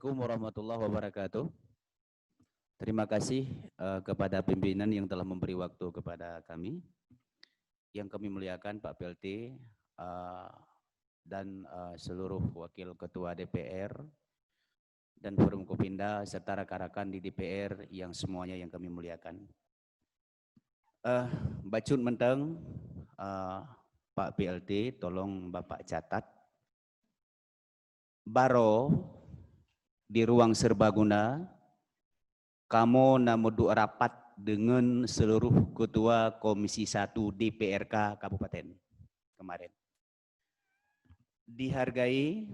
Assalamualaikum warahmatullahi wabarakatuh. Terima kasih kepada pimpinan yang telah memberi waktu kepada kami. Yang kami muliakan Pak PLT dan seluruh wakil ketua DPR dan Forum Kopinda serta rekan-rekan di DPR yang semuanya yang kami muliakan. Bacun menteng Pak PLT, tolong Bapak catat. Baro di ruang serbaguna, kamu namudu rapat dengan seluruh ketua Komisi 1 DPRK Kabupaten kemarin. Dihargai,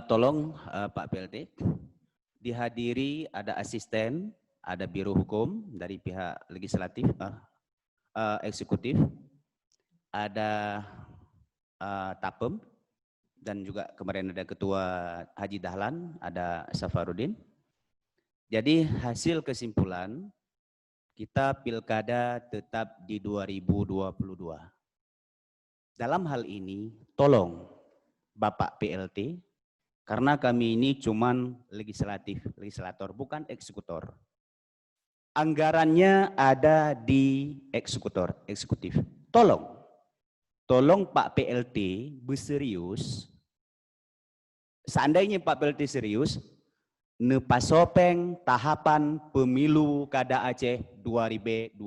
tolong Pak PLT, dihadiri ada asisten, ada biro hukum dari pihak legislatif, eksekutif, ada Tapem, dan juga kemarin ada Ketua Haji Dahlan, ada Safarudin. Jadi hasil kesimpulan, kita pilkada tetap di 2022. Dalam hal ini, tolong Bapak PLT, karena kami ini cuman legislator, bukan eksekutor. Anggarannya ada di eksekutif. Tolong Pak PLT berserius. Seandainya Pak PLT serius, nepasopeng tahapan pemilu kada Aceh 2022.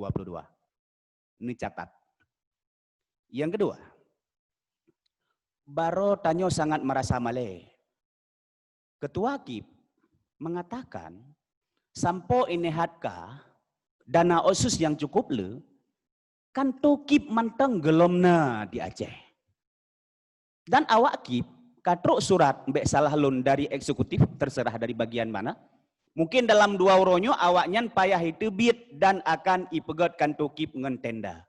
Ini catat. Yang kedua, Baro Tanyo sangat merasa maleh. Ketua KIP mengatakan, sampo ini hatka dana osus yang cukup le, kan to KIP manteng gelomna di Aceh. Dan awak KIP katruk surat mbek salah lun dari eksekutif, terserah dari bagian mana. Mungkin dalam 2 uronyo awaknya payah itu bit dan akan ipegot kanto KIP ngen tenda.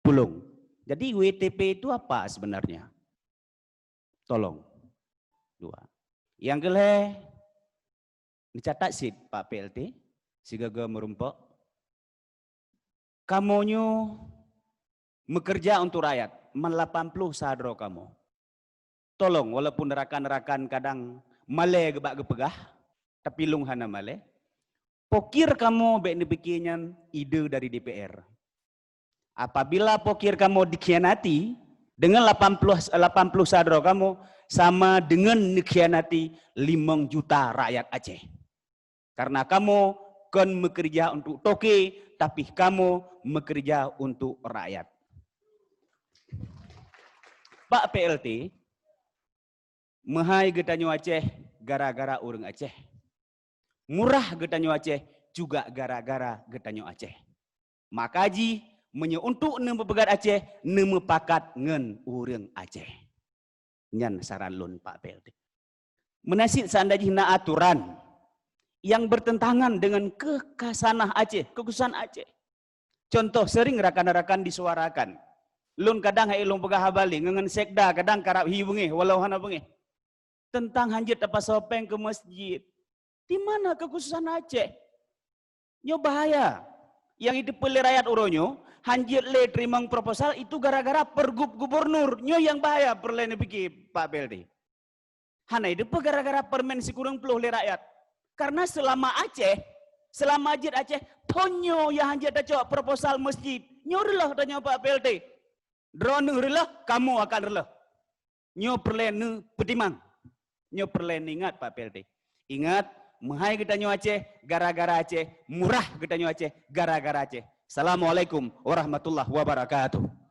Pulung. Jadi WTP itu apa sebenarnya? Tolong. 2. Yang kele, dicatat sih Pak PLT, sigaga merumpok. Kamonyo bekerja untuk rakyat, 80 sadro kamu. Tolong, walaupun rekan-rekan kadang male gebak gepegah, tapi lung hana male. Pokir kamu bek dibikinnya ide dari DPR. Apabila pokir kamu dikhianati dengan 80 sadro kamu sama dengan dikhianati 5 juta rakyat Aceh. Karena kamu kan bekerja untuk toke, tapi kamu bekerja untuk rakyat. Pak PLT, mahai getanyo Aceh gara-gara urang Aceh. Murah getanyo Aceh juga gara-gara getanyo Aceh. Makaji untuk nembebegat Aceh, nemepakat ngen urang Aceh. Nyan saran lun Pak PLT. Menasit seandainya na aturan yang bertentangan dengan kekasanah Aceh, kekuasaan Aceh. Contoh sering rakan-rakan disuarakan. Lun kadang hai lun pegah balik ngengen sekda kadang karap hi bengi walau hana bengi. Tentang hanjit apa sopeng ke masjid. Di mana kekhususan Aceh? Nyo bahaya. Yang itu pilih rakyat uronyo, hanjit le terima proposal itu gara-gara pergub gubernur. Nyo yang bahaya perlain pikir Pak PLT. Hana itu gara-gara permen sikurang puluh le rakyat. Karena selama Ajit Aceh, ponyo yang hanjit ada proposal masjid. Nyo relah tanya Pak PLT. Drone relah, kamu akan relah. Nyo perlain petimang. Nyo perlain ingat Pak PLT. Ingat, mahai kita nyo Aceh, gara-gara Aceh. Murah kita nyo Aceh, gara-gara Aceh. Assalamualaikum warahmatullahi wabarakatuh.